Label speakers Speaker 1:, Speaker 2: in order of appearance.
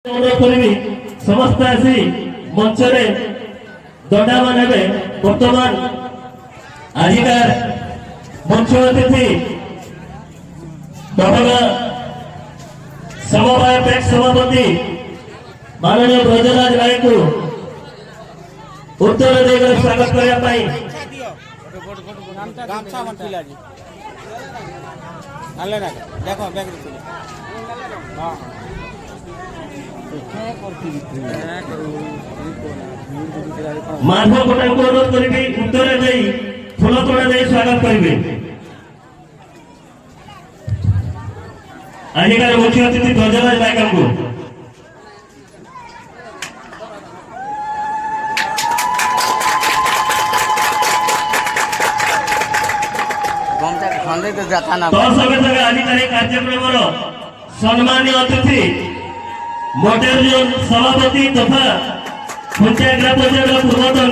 Speaker 1: समस्त आसी मंच दंडामान हे बर्तमान आजिकार मंच अतिथि दबगा समवाय पैक्स सभापति माननीय ब्रजराज राय को उत्तर देकर स्वागत करने माधव गोटा को अनुरोध करी उत्तर दे फूल तोड़ा दे स्वागत करेंगे। आजिकार मुख्य अतिथि ब्रजराज नायक को आजिकार कार्यक्रम सम्मानीय अतिथि मॉडल सभापति तथा पंचायत ग्राम पंचायत पूर्वतन